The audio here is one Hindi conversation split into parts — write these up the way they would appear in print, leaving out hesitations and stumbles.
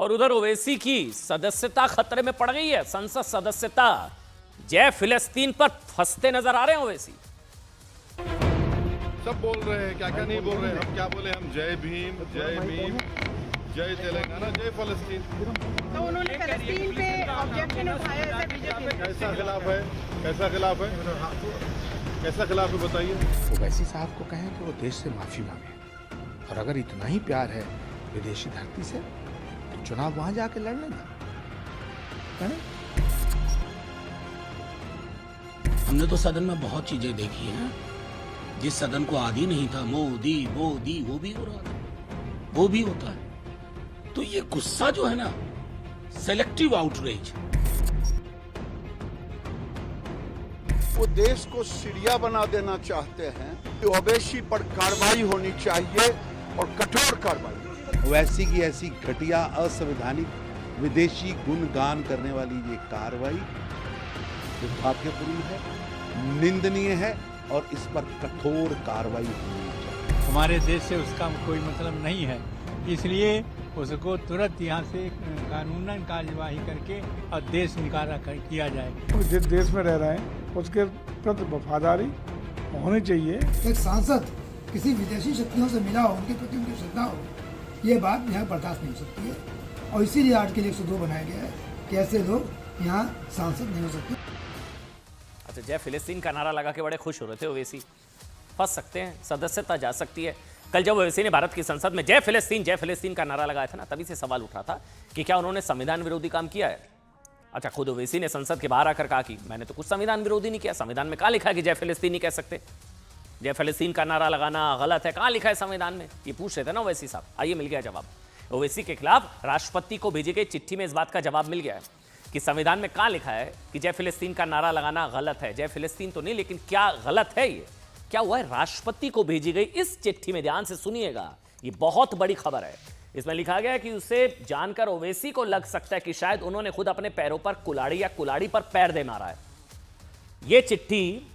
और उधर ओवैसी की सदस्यता खतरे में पड़ गई है। संसद सदस्यता जय फिलिस्तीन पर फंसते नजर आ रहे हैं ओवैसी। सब बोल रहे हैं, क्या क्या नहीं बोल रहे हैं। हम क्या बोले, हम जय भीम, जय तेलंगाना, जय फलस्तीन। तो उन्होंने फलस्तीन पे ऑब्जेक्शन उठाया है बीजेपी। कैसा खिलाफ है, कैसा खिलाफ है, कैसा खिलाफ है बताइए। ओवैसी साहब को कहें कि वो देश से माफी मांगे, और अगर इतना ही प्यार है विदेशी धरती से तो चुनाव वहां जाके लड़ लेना है ना? हमने तो सदन में बहुत चीजें देखी हैं। जिस सदन को आदि नहीं था, मोदी मोदी, वो भी हो रहा था, वो भी होता है। तो ये गुस्सा जो है ना, सेलेक्टिव आउटरीच, वो देश को सीरिया बना देना चाहते हैं। ओवैसी पर कार्रवाई होनी चाहिए और कठोर कार्रवाई। ओवैसी की ऐसी घटिया असंवैधानिक विदेशी गुणगान करने वाली ये कार्रवाई दुर्भाग्यपूर्ण है, निंदनीय है, और इस पर कठोर कार्रवाई होनी चाहिए। हमारे देश से उसका कोई मतलब नहीं है, इसलिए उसको तुरंत यहाँ से कानूनन कार्यवाही करके और देश निकाला किया जाए। जिस देश में रह रहे हैं उसके प्रति वफादारी होनी चाहिए। एक सांसद किसी विदेशी शक्तियों से मिला हो, उनके प्रति उनकी श्रद्धा हो, ये बात यहाँ बर्दाश्त नहीं हो सकती है। और इसीलिए आर्टिकल 102 बनाया गया है कि ऐसे लोग यहाँ सांसद नहीं हो सकते। अच्छा, जय फिलिस्तीन का नारा लगा के बड़े खुश हो रहे थे ओवैसी। फंस सकते हैं, सदस्यता जा सकती है। कल जब ओवैसी ने भारत की संसद में जय फिलिस्तीन का नारा लगाया था ना, तभी से सवाल उठा था कि क्या उन्होंने संविधान विरोधी काम किया है। अच्छा, खुद ओवैसी ने संसद के बाहर आकर कहा कि मैंने तो कुछ संविधान विरोधी नहीं किया। संविधान में कहाँ लिखा है कि जय फिलिस्तीन नहीं कह सकते, जय फिलिस्तीन का नारा लगाना गलत है, कहाँ लिखा है संविधान में? ये पूछ रहे थे ना ओवैसी साहब। आइए, मिल गया जवाब। ओवैसी के खिलाफ राष्ट्रपति को भेजी गई चिट्ठी में इस बात का जवाब मिल गया है कि संविधान में कहाँ लिखा है कि जय फिलिस्तीन का नारा लगाना गलत है। जय फिलिस्तीन तो नहीं, लेकिन क्या गलत है ये, क्या हुआ है? राष्ट्रपति को भेजी गई इस चिट्ठी में, ध्यान से सुनिएगा, ये बहुत बड़ी खबर है। इसमें लिखा गया है कि उसे जानकर ओवैसी को लग सकता है कि शायद उन्होंने खुद अपने पैरों पर कुल्हाड़ी या कुल्हाड़ी पर पैर दे मारा है। यह चिट्ठी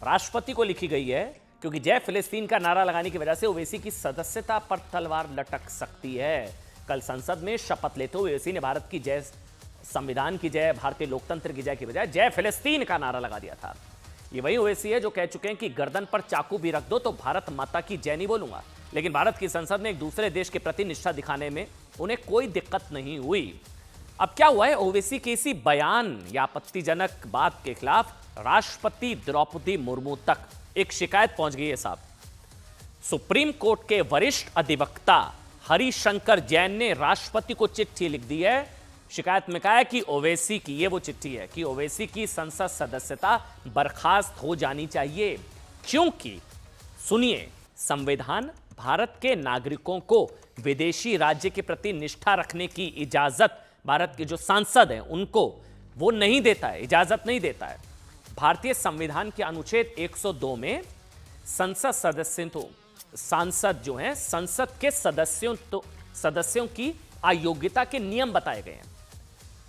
राष्ट्रपति को लिखी गई है क्योंकि जय फिलिस्तीन का नारा लगाने की वजह से ओवैसी की सदस्यता पर तलवार लटक सकती है। कल संसद में शपथ लेते हुए ओवैसी ने भारत की जय, संविधान की जय, भारतीय लोकतंत्र की जय की बजाय जय फिलिस्तीन का नारा लगा दिया था। ये वही ओवैसी है जो कह चुके हैं कि गर्दन पर चाकू भी रख दो तो भारत माता की जय नहीं बोलूंगा। लेकिन भारत की संसद में एक दूसरे देश के प्रति निष्ठा दिखाने में उन्हें कोई दिक्कत नहीं हुई। अब क्या हुआ है? ओवैसी के इसी बयान या आपत्तिजनक बात के खिलाफ राष्ट्रपति द्रौपदी मुर्मू तक एक शिकायत पहुंच गई है साहब। सुप्रीम कोर्ट के वरिष्ठ अधिवक्ता हरिशंकर जैन ने राष्ट्रपति को चिट्ठी लिख दी है। शिकायत में कहा है कि ओवैसी की, ये वो चिट्ठी है, कि ओवैसी की संसद सदस्यता बर्खास्त हो जानी चाहिए, क्योंकि सुनिए, संविधान भारत के नागरिकों को विदेशी राज्य के प्रति निष्ठा रखने की इजाजत भारत के जो सांसद हैं उनको वो नहीं देता है, इजाजत नहीं देता है। भारतीय संविधान के अनुच्छेद 102 में संसद सदस्य तो सांसद जो हैं, संसद के सदस्यों की अयोग्यता के नियम बताए गए हैं।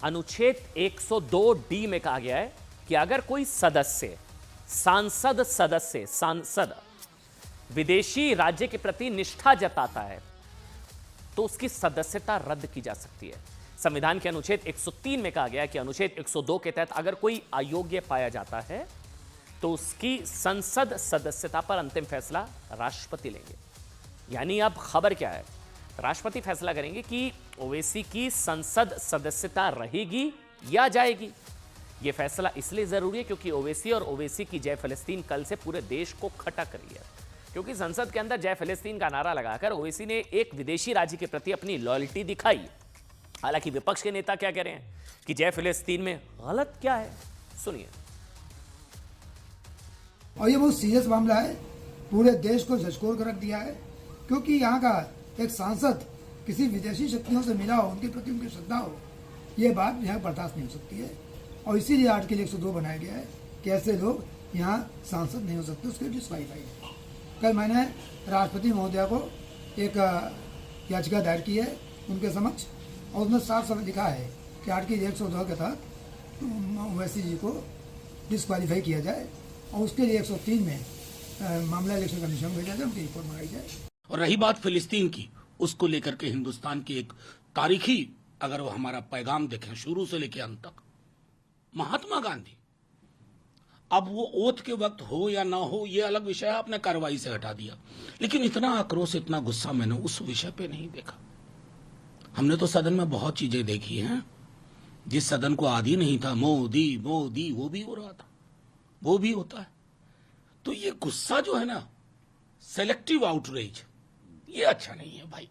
अनुच्छेद 102D में कहा गया है कि अगर कोई सांसद विदेशी राज्य के प्रति निष्ठा जताता है तो उसकी सदस्यता रद्द की जा सकती है। संविधान के अनुच्छेद 103 में कहा गया है कि अनुच्छेद 102 के तहत अगर कोई अयोग्य पाया जाता है तो उसकी संसद सदस्यता पर अंतिम फैसला राष्ट्रपति लेंगे। यानी अब खबर क्या है? राष्ट्रपति फैसला करेंगे कि ओवैसी की संसद सदस्यता रहेगी या जाएगी। यह फैसला इसलिए जरूरी है क्योंकि ओवैसी और ओवैसी की जय फिलिस्तीन कल से पूरे देश को खटक रही है। क्योंकि संसद के अंदर जय फिलिस्तीन का नारा लगाकर ओवैसी ने एक विदेशी राज्य के प्रति अपनी लॉयल्टी दिखाई। हालांकि विपक्ष के नेता क्या कह रहे हैं कि जय फिलिस्तीन में गलत क्या है, सुनिए। और ये बहुत सीरियस मामला है, पूरे देश को झकझोर कर रख दिया है, क्योंकि यहाँ का एक सांसद किसी विदेशी शक्तियों से मिला हो, उनके प्रति उनकी श्रद्धा हो, ये बात यहाँ बर्दाश्त नहीं हो सकती है। और इसीलिए आर्टिकल 102 बनाया गया है कि ऐसे लोग यहाँ सांसद नहीं हो सकते, उसके डिस्क्वालीफाई है। कल मैंने राष्ट्रपति महोदया को एक याचिका दायर की है उनके समक्ष, और उसमें साफ साफ लिखा है कि आर्टिकल 102 के तहत ओवैसी जी को डिस्क्वालीफाई किया जाए और उसके लिए 103 में मामला इलेक्शन कमीशन भेजा जाए, उनकी रिपोर्ट मंगाई जाए। और रही बात फिलिस्तीन की, उसको लेकर के हिंदुस्तान की एक तारीखी अगर वो हमारा पैगाम देखें शुरू से लेकर अंत तक, महात्मा गांधी, अब वो ओथ के वक्त हो या ना हो ये अलग विषय है, आपने कार्रवाई से हटा दिया, लेकिन इतना आक्रोश, इतना गुस्सा मैंने उस विषय पे नहीं देखा। हमने तो सदन में बहुत चीजें देखी हैं, जिस सदन को आदि नहीं था, मोदी मोदी, वो भी हो रहा था, वो भी होता है। तो ये गुस्सा जो है ना, सेलेक्टिव आउटरीच, ये अच्छा नहीं है भाई।